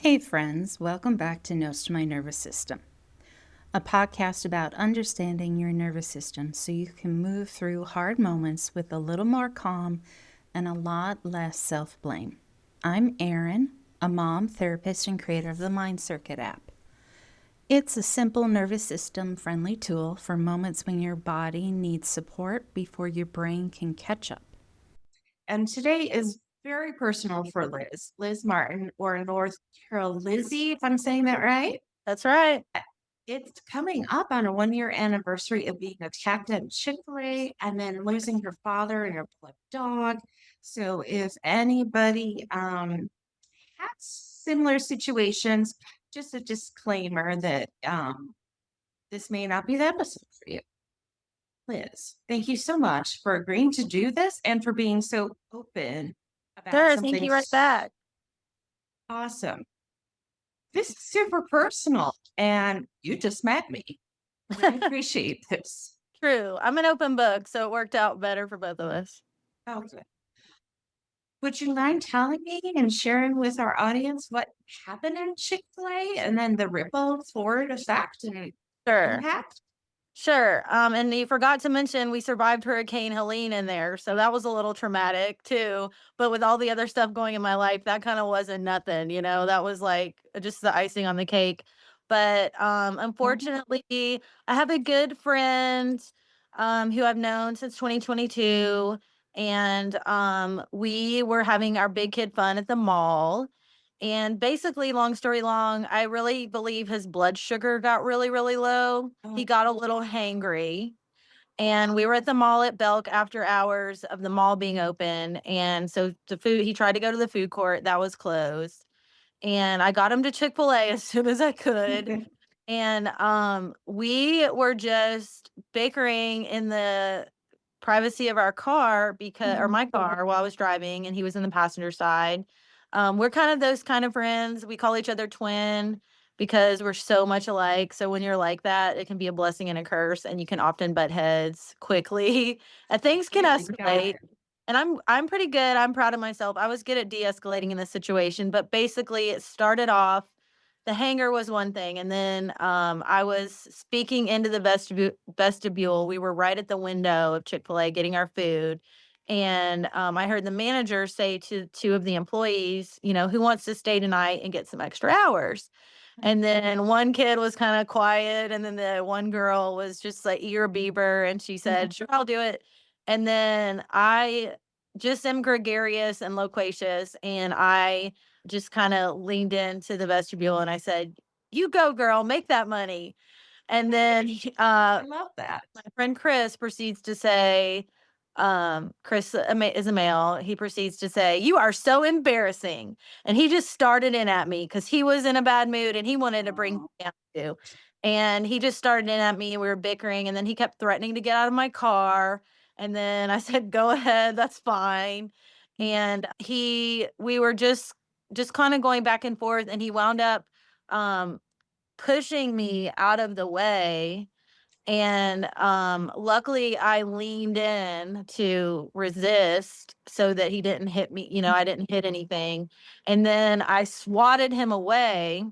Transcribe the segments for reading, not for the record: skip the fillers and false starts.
Hey friends, welcome back to Notes to My Nervous System, a podcast about understanding your nervous system so you can move through hard moments with a little more calm and a lot less self-blame. I'm Erin, a mom, therapist, and creator of the Mind Circuit app. It's a simple nervous system friendly tool for moments when your body needs support before your brain can catch up. And today is very personal for Liz, Liz Martin, or North Carolina Lizzie, if I'm saying that right. That's right. It's coming up on a 1 year anniversary of being attacked at Chick-fil-A and then losing her father and her blood dog. So if anybody has similar situations, just a disclaimer that this may not be the episode for you. Liz, thank you so much for agreeing to do this and for being so open about Sure, something thank you right back. awesome. This is super personal, and you just met me. I appreciate this. True. I'm an open book, so it worked out better for both of us. Oh, good. Would you mind telling me and sharing with our audience what happened in Chick-fil-A and then the ripple forward effect and Sure. impact? Sure. And you forgot to mention we survived Hurricane Helene in there, so that was a little traumatic too. But with all the other stuff going in my life, that kind of wasn't nothing, that was like just the icing on the cake. But unfortunately, I have a good friend who I've known since 2022, and we were having our big kid fun at the mall. And basically, long story long, I really believe his blood sugar got really, really low. He got a little hangry. And we were at the mall at Belk after hours of the mall being open. And so he tried to go to the food court that was closed. And I got him to Chick-fil-A as soon as I could. And we were just bickering in the privacy of our car or my car while I was driving, and he was in the passenger side. We're kind of those kind of friends. We call each other twin because we're so much alike. So when you're like that, it can be a blessing and a curse, and you can often butt heads quickly. And things can escalate. And I'm pretty good. I'm proud of myself. I was good at de-escalating in this situation, but basically it started off. The hanger was one thing, and then I was speaking into the vestibule. We were right at the window of Chick-fil-A getting our food, and I heard the manager say to two of the employees, who wants to stay tonight and get some extra hours. And then one kid was kind of quiet, and then the one girl was just like ear beaver, and she said, "Sure, I'll do it." And then I just am gregarious and loquacious, and I just kind of leaned into the vestibule and I said, "You go, girl, make that money." And then I love that. my friend Chris proceeds to say, Chris is a male. He proceeds to say, "You are so embarrassing." And he just started in at me because he was in a bad mood and he wanted to bring me down too. And he just started in at me and we were bickering. And then he kept threatening to get out of my car. And then I said, "Go ahead, that's fine." And we were just kind of going back and forth. And he wound up pushing me out of the way, and luckily I leaned in to resist so that he didn't hit me, I didn't hit anything. And then I swatted him away.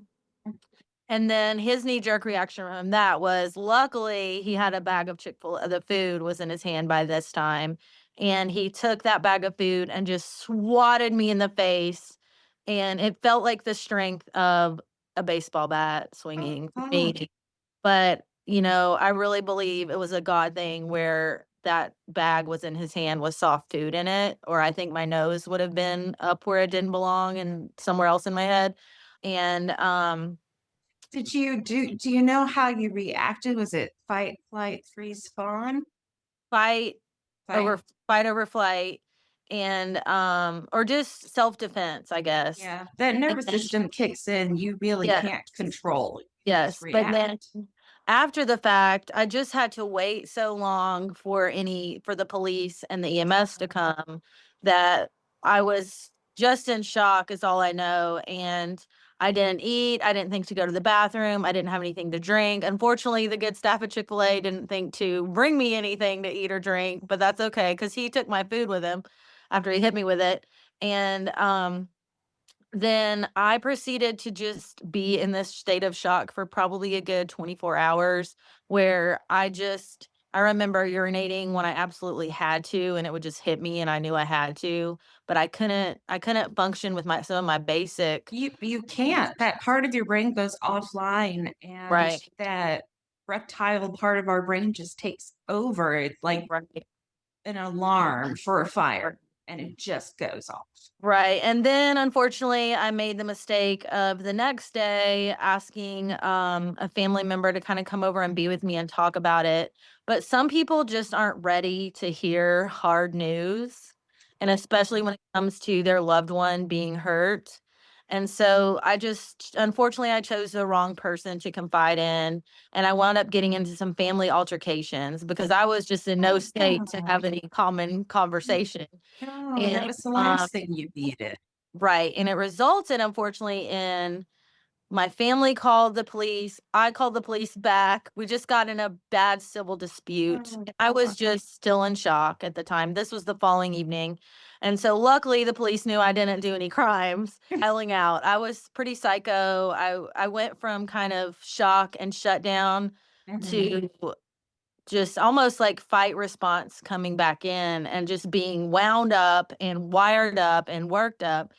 And then his knee jerk reaction from that was luckily he had a bag of Chick-fil-A, the food was in his hand by this time. And he took that bag of food and just swatted me in the face. And it felt like the strength of a baseball bat swinging me. But, I really believe it was a God thing where that bag was in his hand with soft food in it, or I think my nose would have been up where it didn't belong and somewhere else in my head. And Did you do you know how you reacted? Was it fight, flight, freeze, fawn? fight Fight. fight over flight, and or just self-defense, I guess. Yeah. That nervous system kicks in, you really Yeah. can't control. You just Yes, but then react. after the fact, I just had to wait so long for the police and the EMS to come that I was just in shock is all I know. And I didn't eat. I didn't think to go to the bathroom. I didn't have anything to drink. Unfortunately, the good staff at Chick-fil-A didn't think to bring me anything to eat or drink, but that's okay because he took my food with him after he hit me with it. And then I proceeded to just be in this state of shock for probably a good 24 hours where I remember urinating when I absolutely had to and it would just hit me and I knew I had to, but I couldn't function with my some of my basic. You can't. That part of your brain goes offline, and Right. that reptile part of our brain just takes over. It's like Right. an alarm for a fire, and it just goes off. Right. And then unfortunately, I made the mistake of the next day asking a family member to kind of come over and be with me and talk about it. But some people just aren't ready to hear hard news, and especially when it comes to their loved one being hurt. And so unfortunately, I chose the wrong person to confide in. And I wound up getting into some family altercations because I was just in no Oh, state to have any common conversation. no, that And was the last thing you needed. right, and it resulted, unfortunately, in my family called the police, I called the police back, we just got in a bad civil dispute, Oh, and I was God. just still in shock at the time. This was the following evening, and so luckily, the police knew I didn't do any crimes, yelling out. I was pretty psycho. I went from kind of shock and shutdown Mhm. to just almost like fight response coming back in and just being wound up and wired up and worked up.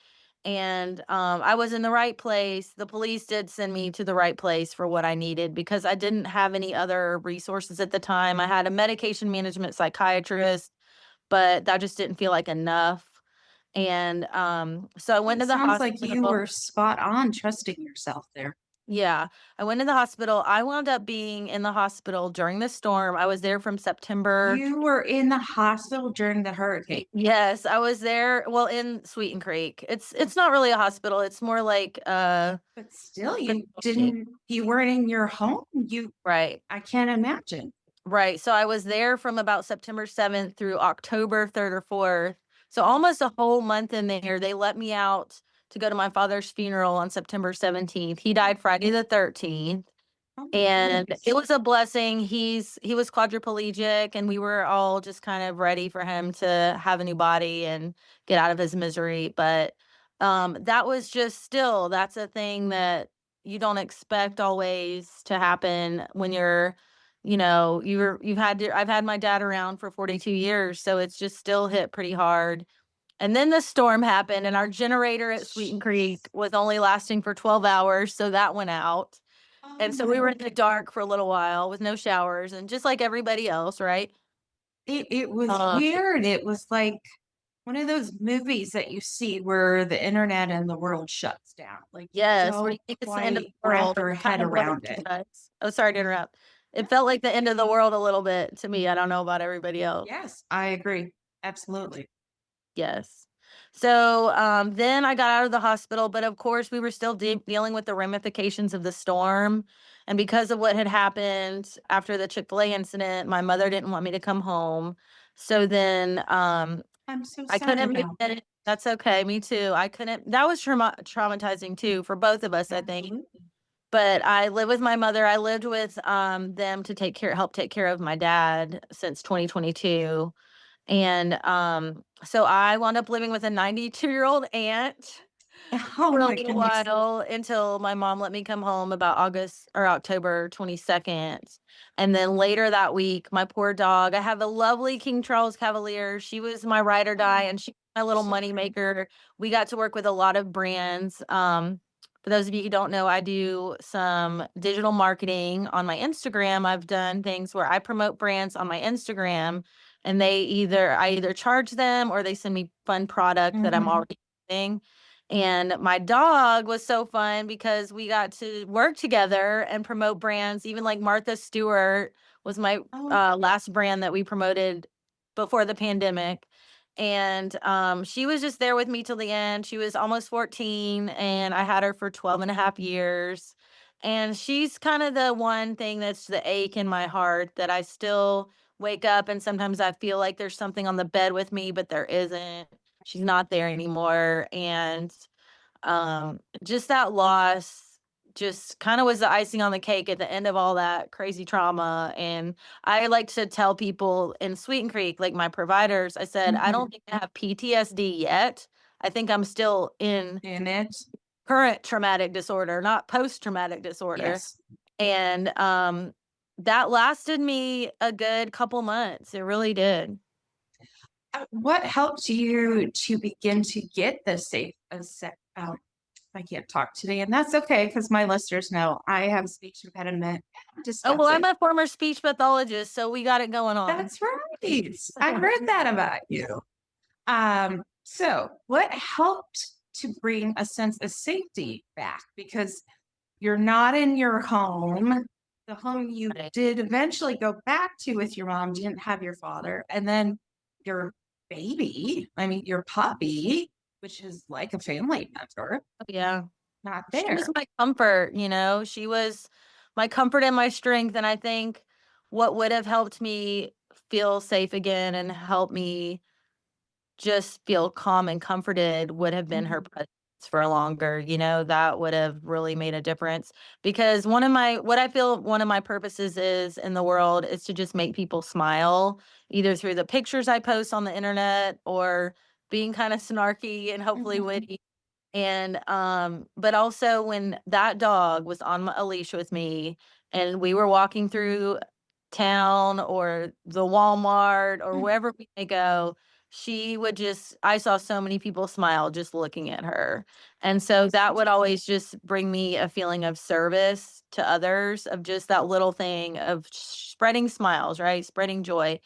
And I was in the right place. The police did send me to the right place for what I needed because I didn't have any other resources at the time. I had a medication management psychiatrist, but that just didn't feel like enough. And so I went It to the sounds like you hospital. were spot on trusting yourself there. Yeah, I went to the hospital. I wound up being in the hospital during the storm. I was there from September. You were in the hospital during the hurricane, Yes, I was there, well, in Sweeten Creek. It's not really a hospital, it's more like, but still, facility. you weren't in your home. You, Right, I can't imagine. right, so I was there from about September 7th through October 3rd or 4th, so almost a whole month in there. They let me out to go to my father's funeral on September 17th. He died Friday the 13th. Oh my And goodness. it was a blessing. He was quadriplegic, and we were all just kind of ready for him to have a new body and get out of his misery. But that was just still that's a thing that you don't expect always to happen when I've had my dad around for 42 years, so it's just still hit pretty hard. And then the storm happened, and our generator at Sweeten Creek was only lasting for 12 hours, so that went out. Oh And so my, we were in the dark for a little while with no showers and just like everybody else, right? it was Uh, weird. It was like one of those movies that you see where the internet and the world shuts down. Like you yes, when you don't think it's the end of quite the wrap world, your it kind head of was around to it. us. Oh, sorry to interrupt. It felt like the end of the world a little bit to me. I don't know about everybody else. Yes, I agree. Absolutely. Yes. So then I got out of the hospital, but of course we were still dealing with the ramifications of the storm. And because of what had happened after the Chick-fil-A incident, my mother didn't want me to come home. So then I'm so I sorry couldn't move about that. in. That's okay, me too. I couldn't that was traumatizing too for both of us, I think. Absolutely. But I live with my mother. I lived with, them to help take care of my dad since 2022, and, so I wound up living with a 92-year-old aunt Oh for a my little goodness. while until my mom let me come home about August or October 22nd. And then later that week, my poor dog, I have a lovely King Charles Cavalier. She was my ride or die, Oh, and she's my little so money pretty. maker. We got to work with a lot of brands. For those of you who don't know, I do some digital marketing on my Instagram. I've done things where I promote brands on my Instagram, and I either charge them or they send me fun product that I'm Mhm. already using. And my dog was so fun because we got to work together and promote brands, even like Martha Stewart was my Oh, last brand that we promoted before the pandemic. And she was just there with me till the end. She was almost 14, and I had her for 12 and a half years. And she's kind of the one thing that's the ache in my heart that I still wake up and sometimes I feel like there's something on the bed with me, but there isn't. She's not there anymore. And just that loss just kind of was the icing on the cake at the end of all that crazy trauma. And I like to tell people in Sweeten Creek, like my providers, I said, I mhm. don't think I have PTSD yet. I think I'm still in in it. current traumatic disorder, not post-traumatic disorder. Yes. And that lasted me a good couple months. It really did. What helped you to begin to get the safe I can't talk today, and that's okay because my listeners know I have speech impediment, Oh, well, I'm dyslexic. a former speech pathologist, so we got it going on. That's right. I read that about you. So what helped to bring a sense of safety back? Because you're not in your home. The home you Right. did eventually go back to with your mom didn't have your father. And then your your puppy, which is like a family member, Yeah. not She was there. my comfort, you know? She was my comfort and my strength, and I think what would have helped me feel safe again and help me just feel calm and comforted would have been her Mhm. presence for longer, you know? That would have really made a difference because what I feel one of my purposes is in the world is to just make people smile, either through the pictures I post on the internet or being kinda snarky and hopefully Mhm. witty. And, but also when that dog was on a leash with me and we were walking through town or the Walmart or Mhm. wherever we may go, I saw so many people smile just looking at her. And so that would always just bring me a feeling of service to others, of just that little thing of spreading smiles, right? Spreading joy.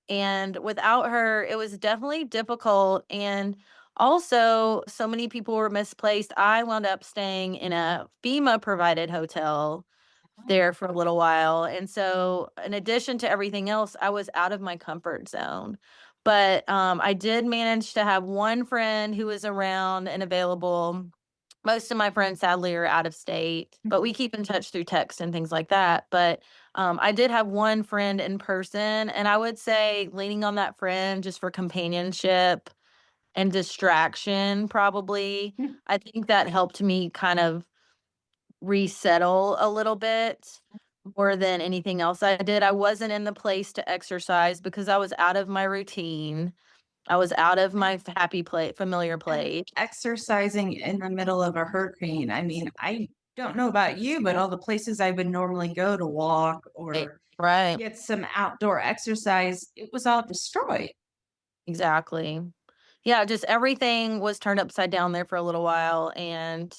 And without her, it was definitely difficult. And also, so many people were misplaced. I wound up staying in a FEMA provided hotel there for a little while. And so, in addition to everything else, I was out of my comfort zone. But I did manage to have one friend who was around and available. Most of my friends, sadly, are out of state, but we keep in touch through text and things like that. But I did have one friend in person, and I would say leaning on that friend just for companionship and distraction, probably. Mhm. I think that helped me kind of resettle a little bit more than anything else I did. I wasn't in the place to exercise because I was out of my routine. I was out of my happy place, familiar And place. exercising in the middle of a hurricane. I mean, I don't know about you, but all the places I would normally go to walk Right. or Right. get some outdoor exercise, it was all destroyed. Exactly. Yeah, just everything was turned upside down there for a little while, and,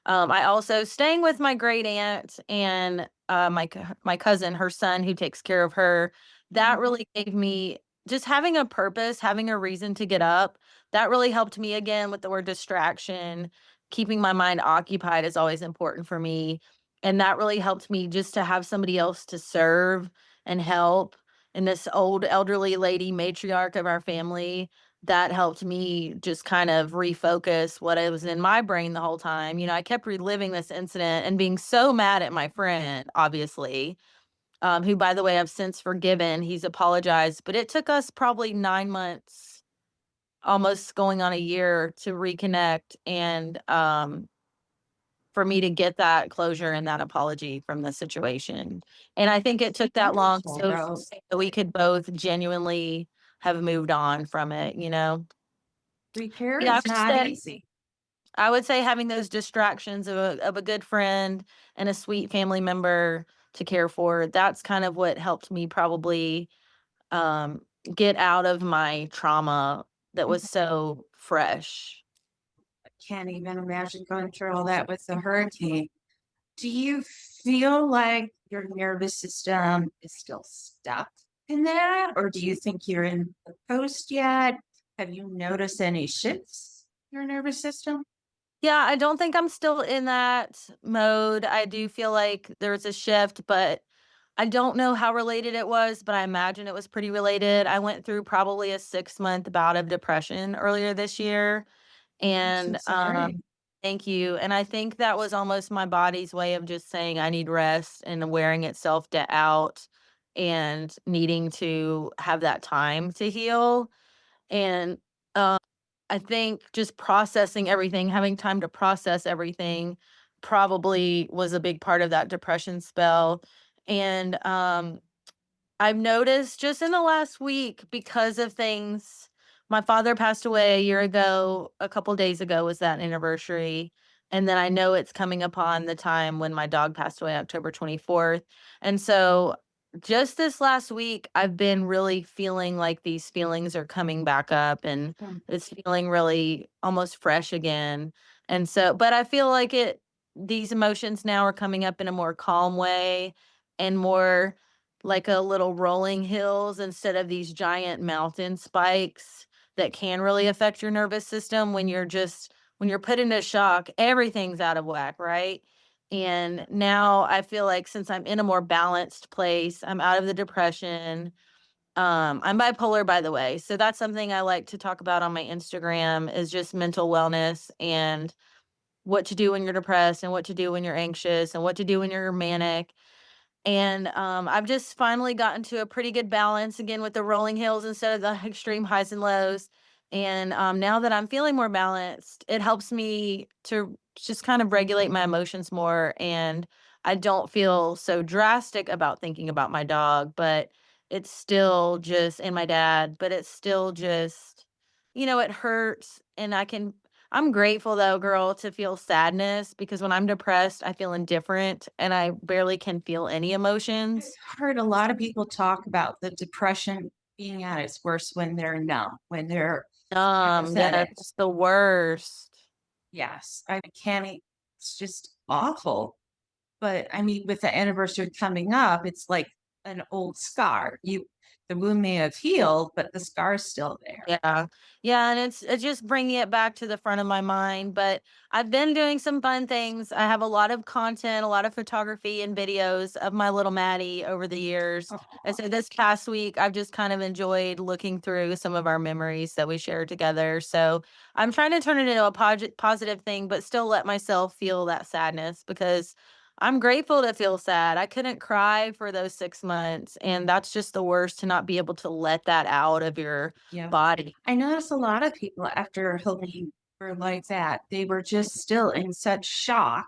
I also staying with my great aunt and, my cousin, her son who takes care of her, that Mhm. really gave me just having a purpose, having a reason to get up, that really helped me again with the word distraction. Keeping my mind occupied is always important for me, and that really helped me just to have somebody else to serve and help. And this old elderly lady, matriarch of our family, that helped me just kind of refocus what I was in my brain the whole time. You know, I kept reliving this incident and being so mad at my friend, obviously, who, by the way, I've since forgiven. He's apologized, but it took us probably 9 months, almost going on a year, to reconnect and for me to get that closure and that apology from the situation. And I think it took that long Wonderful, so Rose. that we could both genuinely have moved on from it, you know? Repair Yeah, is not easy. I would say having those distractions of a good friend and a sweet family member to care for, that's kind of what helped me probably, um, get out of my trauma that was so fresh. Can't even imagine going through all that with the hurricane. Do you feel like your nervous system is still stuck in that? Or do you think you're in the post yet? Have you noticed any shifts in your nervous system? Yeah, I don't think I'm still in that mode. I do feel like there's a shift, but I don't know how related it was, but I imagine it was pretty related. I went through probably a 6-month bout of depression earlier this year, I'm so and, sorry. thank you, and I think that was almost my body's way of just saying, "I need rest," and wearing itself d out and needing to have that time to heal, and, um I think just processing everything, having time to process everything probably was a big part of that depression spell. And I've noticed just in the last week because of things my father passed away a year ago. A couple days ago was that anniversary. And then I know it's coming upon the time when my dog passed away, October 24th. And so just this last week, I've been really feeling like these feelings are coming back up and Mm. it's feeling really almost fresh again. And so, but I feel like these emotions now are coming up in a more calm way and more like a little rolling hills instead of these giant mountain spikes that can really affect your nervous system when you're put into shock, everything's out of whack, right? And now I feel like since I'm in a more balanced place, I'm out of the depression. I'm bipolar, by the way. So that's something I like to talk about on my Instagram is just mental wellness and what to do when you're depressed and what to do when you're anxious and what to do when you're manic. And I've just finally gotten to a pretty good balance again with the rolling hills instead of the extreme highs and lows. And now that I'm feeling more balanced, it helps me to just kind of regulate my emotions more. And I don't feel so drastic about thinking about my dog, but it's still just, and my dad, but it's still just, it hurts. And I'm grateful though, girl, to feel sadness because when I'm depressed, I feel indifferent and I barely can feel any I've emotions. heard a lot of people talk about the depression being at its worst when they're numb, when they're Yeah, apathetic. it's the worst. Yes, I can't. It's just awful. But I mean, with the anniversary coming up, it's like an old scar. The wound may have healed, but the scar's still there. Yeah. Yeah, and it's just bringing it back to the front of my mind, but I've been doing some fun things. I have a lot of content, a lot of photography and videos of my little Maddie over the years. And Oh, so this past week, I've just kind of enjoyed looking through some of our memories that we shared together. So I'm trying to turn it into a positive thing, but still let myself feel that sadness because I'm grateful to feel sad. I couldn't cry for those 6 months, and that's just the worst to not be able to let that out of your yeah. body. I noticed a lot of people after Helene were like that. They were just still in such shock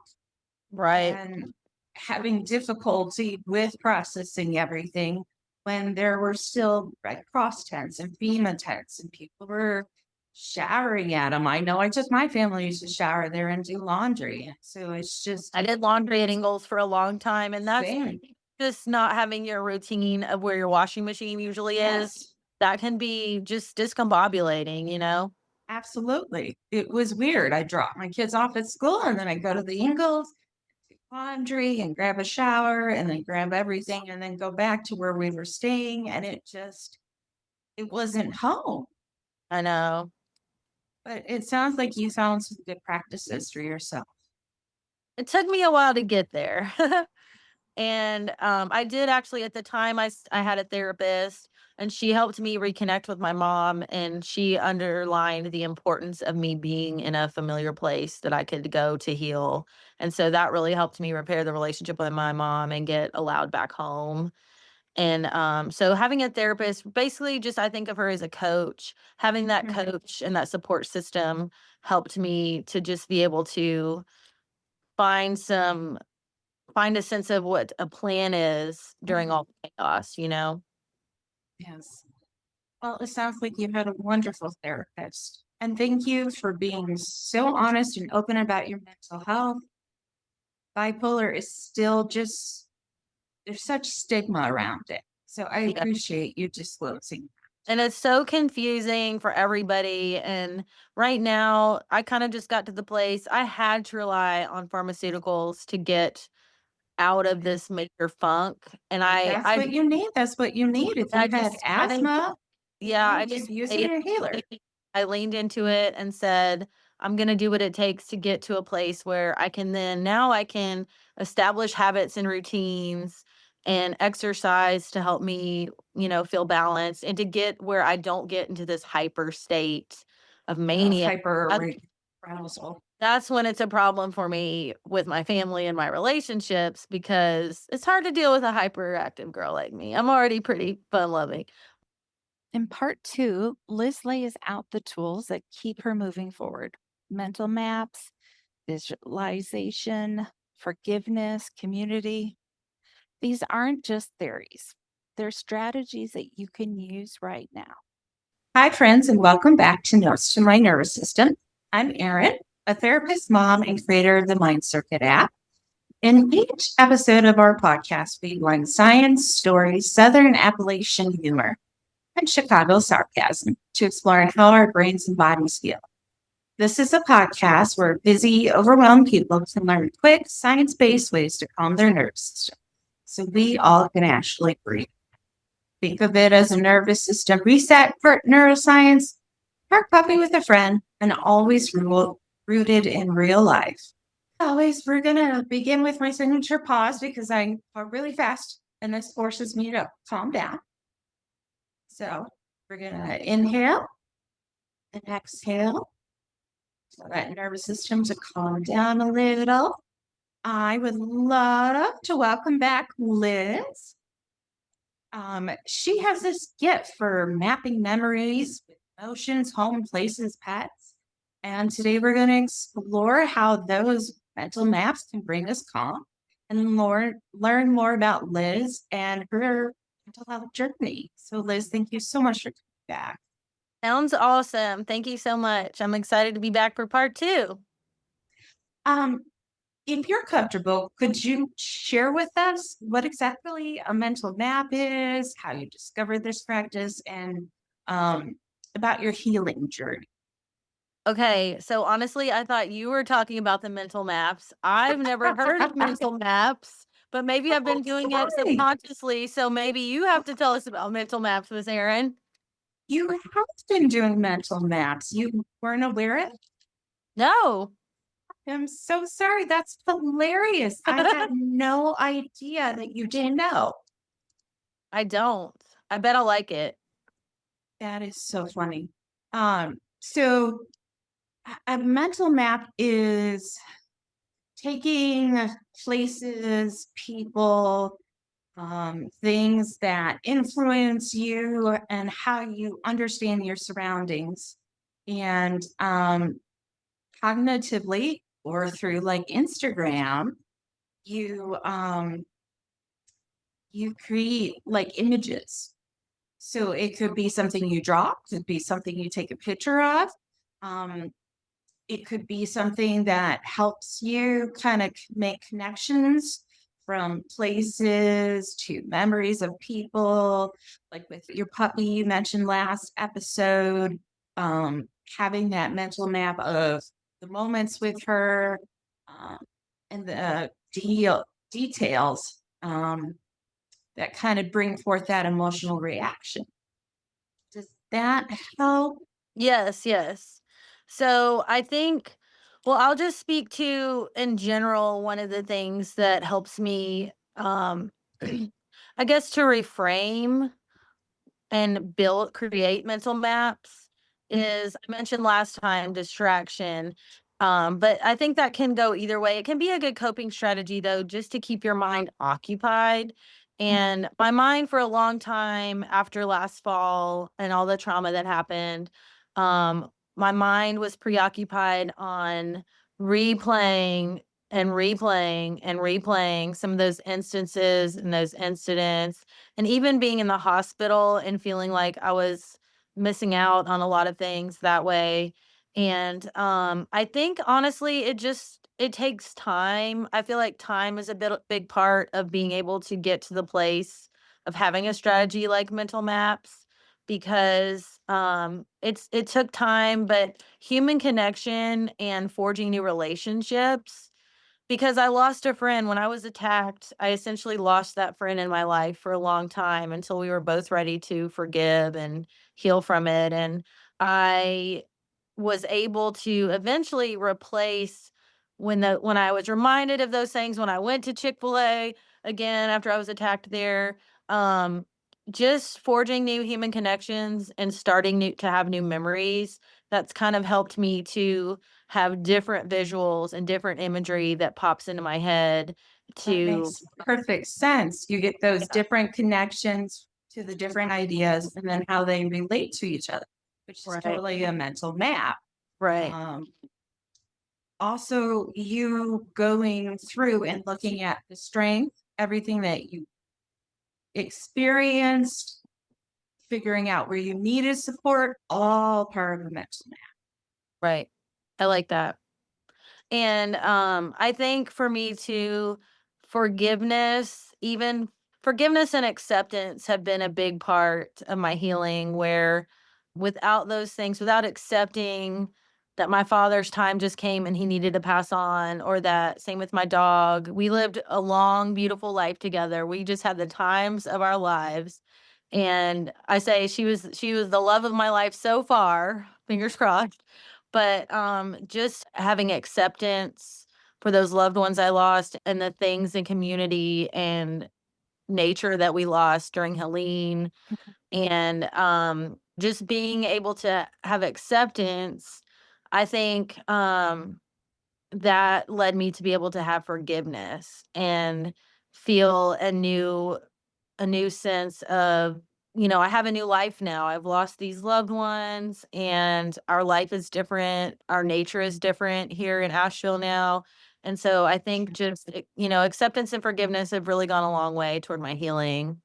Right. and having difficulty with processing everything when there were still Red Cross tents and FEMA tents and people were showering at them. I know I took my family used to shower there and do laundry. So it's just I did laundry at Ingles for a long time, and that's same. just not having your routine of where your washing machine usually is. Yes, That can be just discombobulating, you know? absolutely. It was weird. I dropped my kids off at school and then I go to the Ingalls, do laundry and grab a shower and then grab everything and then go back to where we were staying. And it wasn't home. I know. But it sounds like you found some good practices for yourself. It took me a while to get there. And, I did actually at the time I had a therapist and she helped me reconnect with my mom and she underlined the importance of me being in a familiar place that I could go to heal. And so that really helped me repair the relationship with my mom and get allowed back home. And, so having a therapist, basically just I think of her as a coach. Having that Mhm. coach and that support system helped me to just be able to find some find a sense of what a plan is during Mhm. all the chaos, you know? Yes. Well, it sounds like you had a wonderful therapist. And thank you for being so honest and open about your mental health. Bipolar is still just, there's such stigma around it. So I Yeah. appreciate you disclosing. And it's so confusing for everybody. And right now, I kind of just got to the place I had to rely on pharmaceuticals to get out of this major funk. And That's what you need. That's what you need. If you had I think asthma, yeah, I give just use an made inhaler. I leaned into it and said, I'm going to do what it takes to get to a place where I can establish habits and routines and exercise to help me, feel balanced and to get where I don't get into this hyper state of mania. Hyper That- arousal. That's when it's a problem for me with my family and my relationships because it's hard to deal with a hyperactive girl like me. I'm already pretty fun loving. In part two, Liz lays out the tools that keep her moving forward: mental maps, visualization, forgiveness, community. These aren't just theories, they're strategies that you can use right now. Hi, friends, and welcome back to Notes to My Nervous System. I'm Erin, a therapist, mom, and creator of the Mind Circuit app. In each episode of our podcast, we learn science, stories, Southern Appalachian humor, and Chicago sarcasm to explore how our brains and bodies feel. This is a podcast where busy, overwhelmed people can learn quick, science based ways to calm their nervous system so we all can actually breathe. Think of it as a nervous system reset for neuroscience, park puppy with a friend, and always rooted in real life. Always, we're going to begin with my signature pause because I go really fast and this forces me to calm down. So we're going to inhale and exhale so that nervous system to calm down a little. I would love to welcome back Liz. She has this gift for mapping memories, emotions, home, places, pets. And today we're going to explore how those mental maps can bring us calm and learn more about Liz and her mental health journey. So, Liz, thank you so much for coming back. Sounds awesome. Thank you so much. I'm excited to be back for part 2. Um, if you're comfortable, could you share with us what exactly a mental map is, how you discovered this practice, and about your healing journey? Okay, so honestly, I thought you were talking about the mental maps. I've never heard of mental maps, but maybe I've been doing it Right. subconsciously, so maybe you have to tell us about mental maps, Miss Erin. You have been doing mental maps. You weren't aware of it? No. I'm so sorry. That's hilarious. I had no idea that you didn't know. I don't. I bet I'll like it. That is so funny. So a mental map is taking places, people, things that influence you and how you understand your surroundings. And cognitively or through like Instagram, you you create like images. So it could be something you draw, could be something you take a picture of. Um, it could be something that helps you kind of make connections from places to memories of people, like with your puppy you mentioned last episode, having that mental map of the moments with her, um, and the details that kind of bring forth that emotional reaction. Does that help? Yes, yes. So I think, well, I'll just speak to in general one of the things that helps me, I guess, to reframe and create mental maps is I mentioned last time distraction. But I think that can go either way. It can be a good coping strategy though, just to keep your mind occupied. And my mind for a long time after last fall and all the trauma that happened, my mind was preoccupied on replaying and replaying and replaying some of those instances and those incidents, and even being in the hospital and feeling like I was missing out on a lot of things that way. And I think honestly it takes time. I feel like time is a big part of being able to get to the place of having a strategy like mental maps, because it took time, but human connection and forging new relationships, because I lost a friend when I was attacked. I essentially lost that friend in my life for a long time until we were both ready to forgive and heal from it. And I was able to eventually replace when I was reminded of those things when I went to Chick-fil-A again after I was attacked there. Um, just forging new human connections and starting to have new memories. That's kind of helped me to have different visuals and different imagery that pops into my head That to makes perfect sense. You get those yeah, different connections to the different ideas and then how they relate to each other, which is right, totally a mental map. right. Um, Also, you going through and looking at the strength, everything that you experienced, figuring out where you needed support, all part of the mental map. Right. I like that. And I think for me too, even forgiveness and acceptance have been a big part of my healing, where without those things, without accepting that my father's time just came and he needed to pass on, or that same with my dog. We lived a long, beautiful life together. We just had the times of our lives. And I say she was the love of my life so far, fingers crossed. But, just having acceptance for those loved ones I lost and the things in community and nature that we lost during Helene, and, just being able to have acceptance, I think, that led me to be able to have forgiveness and feel a new sense of, I have a new life now. I've lost these loved ones and our life is different. Our nature is different here in Asheville now. And so I think just, acceptance and forgiveness have really gone a long way toward my healing,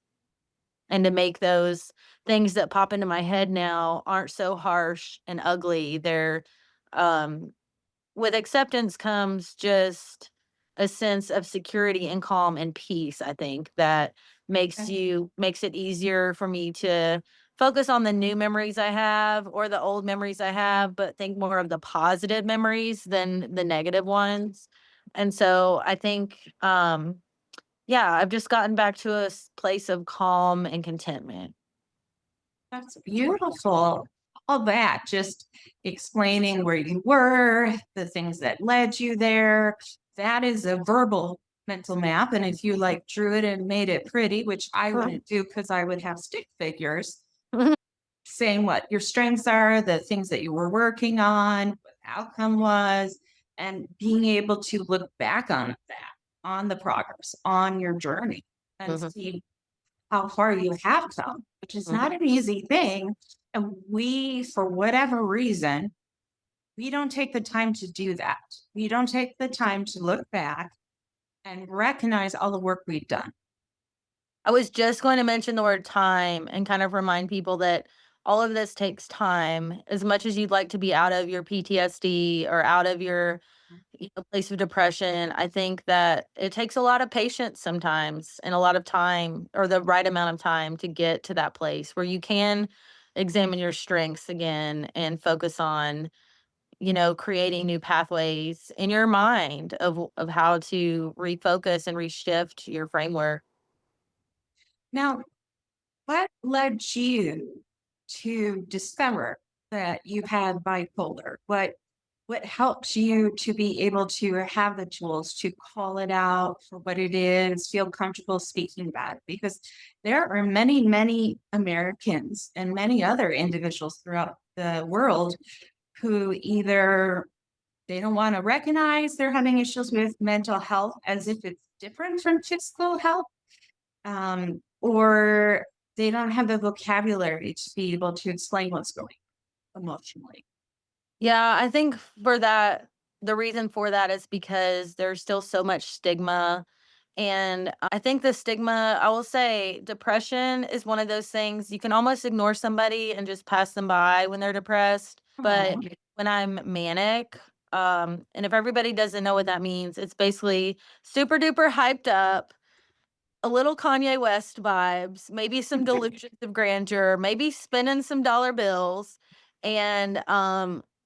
and to make those things that pop into my head now aren't so harsh and ugly. Um, with acceptance comes just a sense of security and calm and peace, I think, that makes it easier for me to focus on the new memories I have or the old memories I have, but think more of the positive memories than the negative ones. And so I think, yeah, I've just gotten back to place of calm and contentment. That's beautiful. All that, just explaining where you were, the things that led you there. That is a verbal mental map. And if you like drew it and made it pretty, which I wouldn't do because I would have stick figures saying what your strengths are, the things that you were working on, what the outcome was, and being able to look back on that, on the progress, on your journey, and Mhm, see how far you have come, which is mhm. not an easy thing. And we, for whatever reason, we don't take the time to do that. We don't take the time to look back and recognize all the work we've done. I was just going to mention the word time and kind of remind people that all of this takes time. As much as you'd like to be out of your PTSD or out of your place of depression, I think that it takes a lot of patience sometimes and a lot of time, or the right amount of time, to get to that place where you can examine your strengths again and focus on, creating new pathways in your mind of how to refocus and reshift your framework. Now, what led you to discover that you had bipolar? What helps you to be able to have the tools to call it out for what it is, feel comfortable speaking about it? Because there are many, many Americans and many other individuals throughout the world who either they don't want to recognize they're having issues with mental health as if it's different from physical health, or they don't have the vocabulary to be able to explain what's going on emotionally. Yeah, I think the reason for that is because there's still so much stigma. And I think the stigma, I will say, depression is one of those things you can almost ignore somebody and just pass them by when they're depressed. But Oh, when I'm manic, and if everybody doesn't know what that means, it's basically super duper hyped up, a little Kanye West vibes, maybe some delusions of grandeur, maybe spending some dollar bills, and,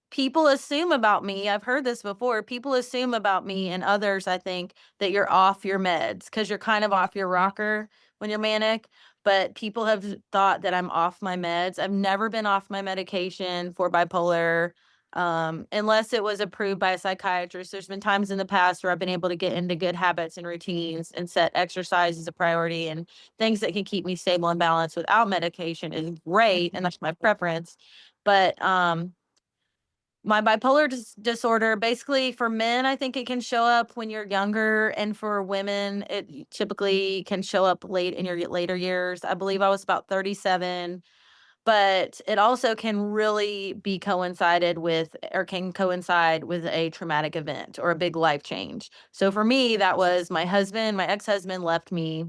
people assume about me, I've heard this before, people assume about me and others, I think, that you're off your meds because 'cause you're kind of off your rocker when you're manic, but people have thought that I'm off my meds. I've never been off my medication for bipolar, unless it was approved by a psychiatrist. There's been times in the past where I've been able to get into good habits and routines and set exercise as a priority, and things that can keep me stable and balanced without medication is great, and that's my preference. But my bipolar disorder, basically for men, I think it can show up when you're younger, and for women, it typically can show up late in your later years. I believe I was about 37, but it also can really be coincided with, or can coincide with, a traumatic event or a big life change. So for me, that was my ex-husband left me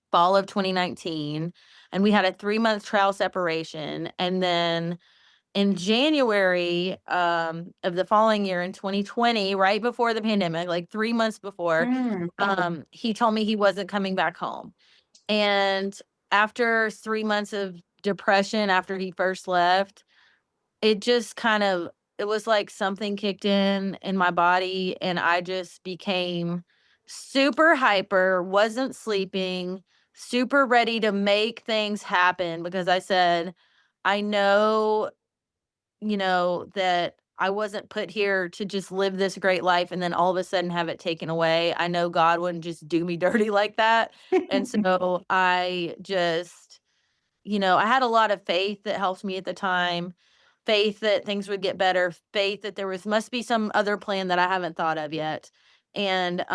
fall of 2019, and we had a 3-month trial separation. And then in January of the following year in 2020, right before the pandemic, like 3 months before, Mm. he told me he wasn't coming back home. And after 3 months of depression, after he first left, it just kind of, it was like something kicked in my body, and I just became super hyper, wasn't sleeping, super ready to make things happen because I said, I know, that I wasn't put here to just live this great life and then all of a sudden have it taken away. I know God wouldn't just do me dirty like that. And so I just, I had a lot of faith that helped me at the time, faith that things would get better, faith that there must be some other plan that I haven't thought of yet. And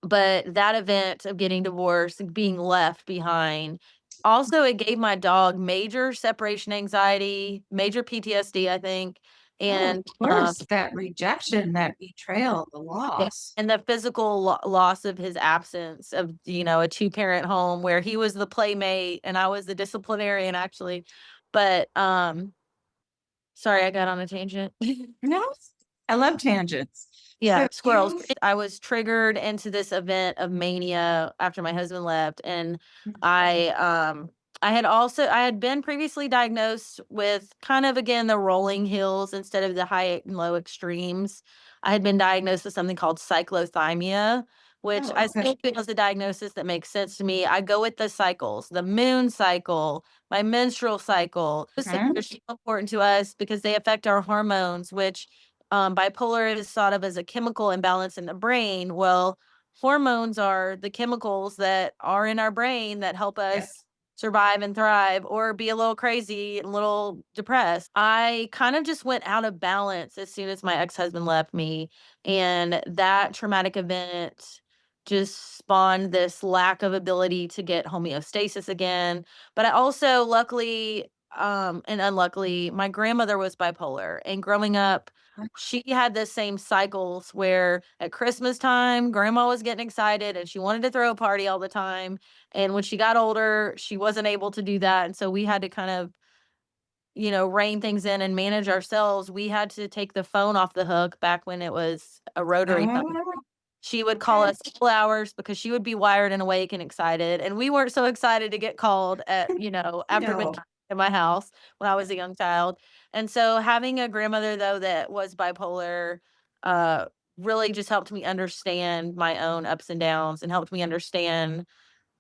but that event of getting divorced and being left behind, also it gave my dog major separation anxiety, major PTSD, I think, Oh, of and course, that rejection, that betrayal, the yeah, loss. and the physical loss of his absence of, a two-parent home where he was the playmate and I was the disciplinarian actually. But sorry, I got on a tangent. No, I love tangents. Yeah, So squirrels. you I was triggered into this event of mania after my husband left, and I had been previously diagnosed with kind of again the rolling hills instead of the high and low extremes. I had been diagnosed with something called cyclothymia, which oh, I okay. still feel is a diagnosis that makes sense to me. I go with the cycles, the moon cycle, my menstrual cycle. Those things Mhm. are so important to us because they affect our hormones, which bipolar is thought of as a chemical imbalance in the brain. Well, hormones are the chemicals that are in our brain that help Yeah. us survive and thrive or be a little crazy and a little depressed. I kind of just went out of balance as soon as my ex-husband left me. And that traumatic event just spawned this lack of ability to get homeostasis again. But I also, luckily, and unluckily, my grandmother was bipolar. And growing up, she had the same cycles where at Christmas time, grandma was getting excited and she wanted to throw a party all the time. And when she got older, she wasn't able to do that. And so we had to kind of, rein things in and manage ourselves. We had to take the phone off the hook back when it was a rotary phone. Oh, She would call okay. us couple hours because she would be wired and awake and excited, and we weren't so excited to get called at, after No. midnight in my house when I was a young child. And so having a grandmother, though, that was bipolar, uh, really just helped me understand my own ups and downs and helped me understand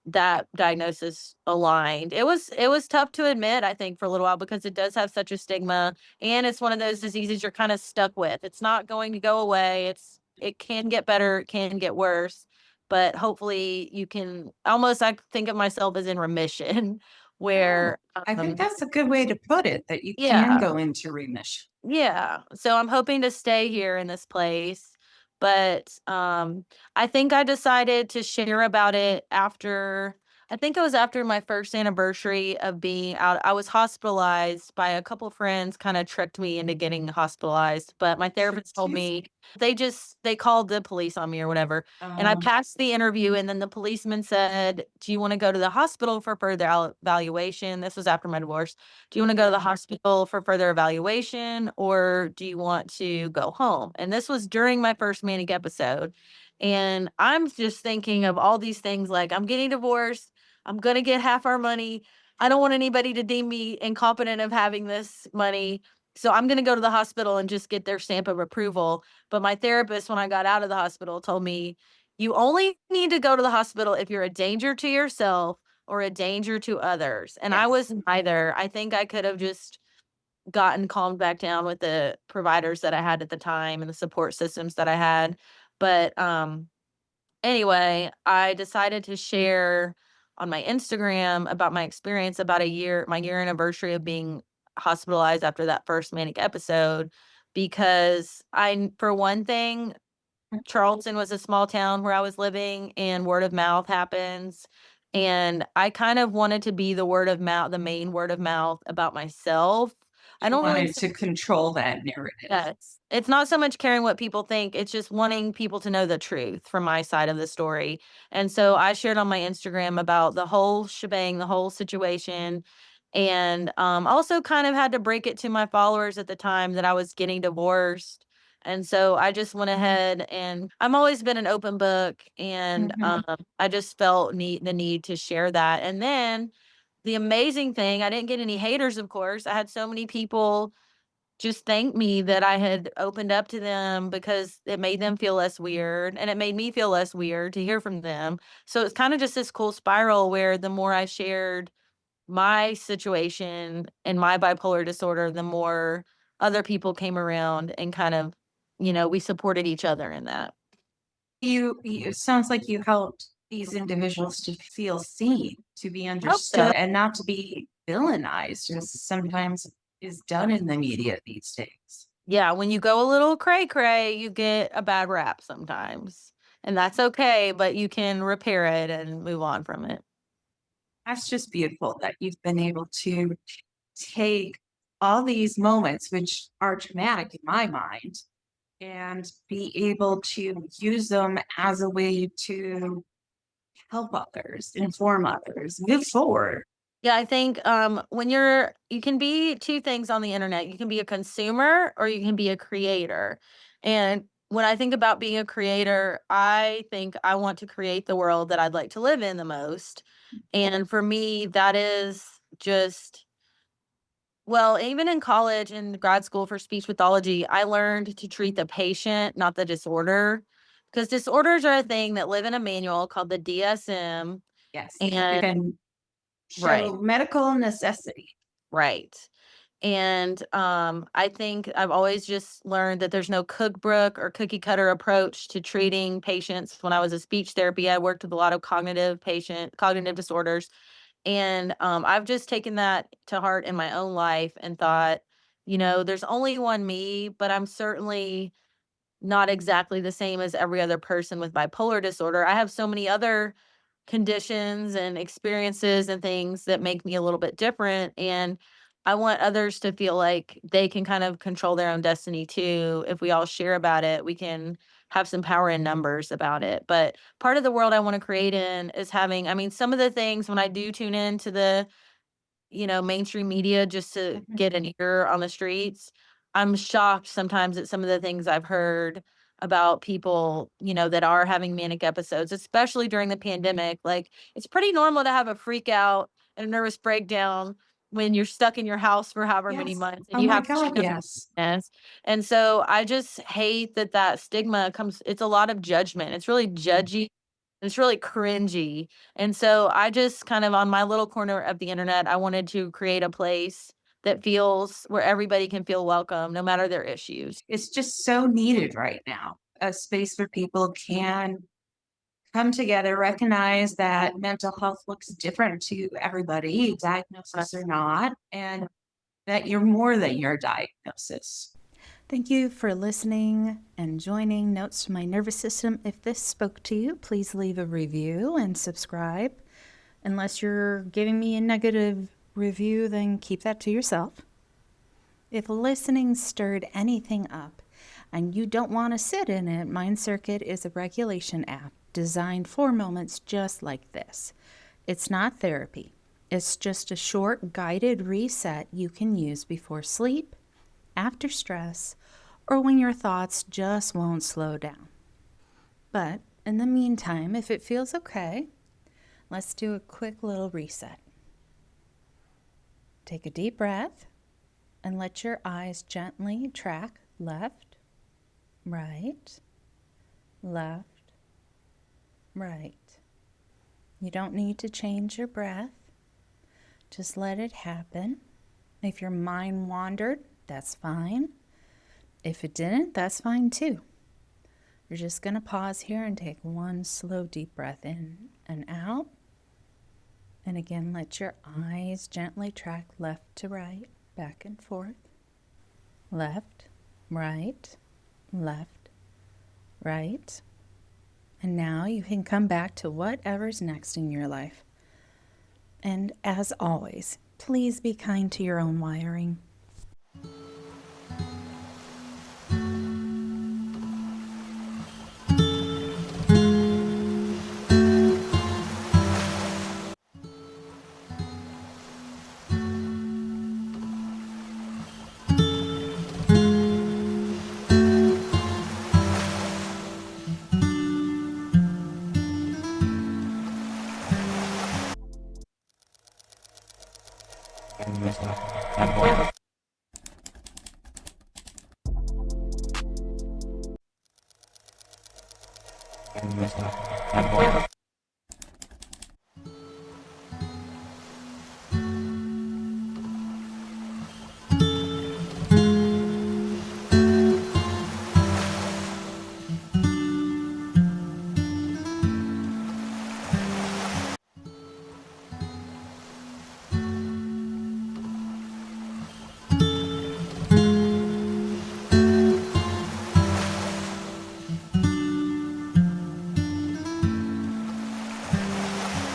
that diagnosis aligned. It was tough to admit, I think, for a little while because it does have such a stigma, and it's one of those diseases you're kind of stuck with. It's not going to go away. It can get better, it can get worse, but hopefully you can almost, I think of myself as in remission Oh, where I think that's a good way to put it, that you can yeah. go into remission. Yeah. So I'm hoping to stay here in this place. But I think I decided to share about it after, I think it was after my first anniversary of being out. I was hospitalized by a couple friends, kind of tricked me into getting hospitalized. But my therapist told Jeez. me they called the police on me or whatever. And I Um, passed the interview, and then the policeman said, "Do you want to go to the hospital for further evaluation?" This was after my divorce. Do you want to go to the hospital for further evaluation or do you want to go home? And this was during my first manic episode. And I'm just thinking of all these things like I'm getting divorced. I'm going to get half our money. I don't want anybody to deem me incompetent of having this money. So I'm going to go to the hospital and just get their stamp of approval. But my therapist, when I got out of the hospital, told me, you only need to go to the hospital if you're a danger to yourself or a danger to others. And I yes. was neither. I think I could have just gotten calmed back down with the providers that I had at the time and the support systems that I had. But anyway, I decided to share on my Instagram about my experience about my year anniversary of being hospitalized after that first manic episode because for one thing, Charleston was a small town where I was living and word of mouth happens. And I kind of wanted to be the word of mouth, the main word of mouth about myself. I You don't really wanted to control that narrative. Yes. It's not so much caring what people think, it's just wanting people to know the truth from my side of the story. And so I shared on my Instagram about the whole shebang, the whole situation, and also kind of had to break it to my followers at the time that I was getting divorced. And so I just went ahead, and I'm always been an open book, and Mhm. I just felt the need to share that. And then the amazing thing, I didn't get any haters, of course. I had so many people just thanked me that I had opened up to them because it made them feel less weird, and it made me feel less weird to hear from them. So it's kind of just this cool spiral where the more I shared my situation and my bipolar disorder, the more other people came around and kind of, we supported each other in that. It sounds like you helped these individuals to feel seen, to be Hope so. understood, and not to be villainized, as sometimes is done in the media these days. Yeah, when you go a little cray cray, you get a bad rap sometimes. And that's okay, but you can repair it and move on from it. That's just beautiful that you've been able to take all these moments, which are traumatic in my mind, and be able to use them as a way to help others, inform others, move forward. Yeah, I think when you can be two things on the internet. You can be a consumer or you can be a creator. And when I think about being a creator, I think I want to create the world that I'd like to live in the most. And for me, that is just, well, even in college and grad school for speech pathology, I learned to treat the patient, not the disorder. Because disorders are a thing that live in a manual called the DSM. Yes, you And can right, show medical necessity. right. And I think I've always just learned that there's no cookbook or cookie cutter approach to treating patients. When I was a speech therapy, I worked with a lot of cognitive disorders. And I've just taken that to heart in my own life and thought, there's only one me, but I'm certainly not exactly the same as every other person with bipolar disorder. I have so many other conditions and experiences and things that make me a little bit different. And I want others to feel like they can kind of control their own destiny too. If we all share about it, we can have some power in numbers about it. But part of the world I want to create in is having, I mean, some of the things when I do tune in to the mainstream media just to Mhm. get an ear on the streets. I'm shocked sometimes at some of the things I've heard about people, that are having manic episodes, especially during the pandemic. Like, it's pretty normal to have a freak out and a nervous breakdown when you're stuck in your house for however many Yes. months and Oh you my have to God, check on yes. this. And so I just hate that stigma comes, it's a lot of judgment. It's really judgy. It's really cringy. And so I just kind of on my little corner of the internet, I wanted to create a place that feels where everybody can feel welcome no matter their issues. It's just so needed right now. A space where people can come together, recognize that mental health looks different to everybody, diagnosis or not, and that you're more than your diagnosis. Thank you for listening and joining Notes to My Nervous System. If this spoke to you, please leave a review and subscribe. Unless you're giving me a negative review, then keep that to yourself. If listening stirred anything up and you don't want to sit in it, Mind Circuit is a regulation app designed for moments just like this. It's not therapy. It's just a short guided reset you can use before sleep, after stress, or when your thoughts just won't slow down. But in the meantime, if it feels okay, let's do a quick little reset. Take a deep breath and let your eyes gently track left, right, left, right. You don't need to change your breath. Just let it happen. If your mind wandered, that's fine. If it didn't, that's fine too. You're just going to pause here and take one slow deep breath in and out. And again, let your eyes gently track left to right, back and forth. Left, right, left, right. And now you can come back to whatever's next in your life. And as always, please be kind to your own wiring.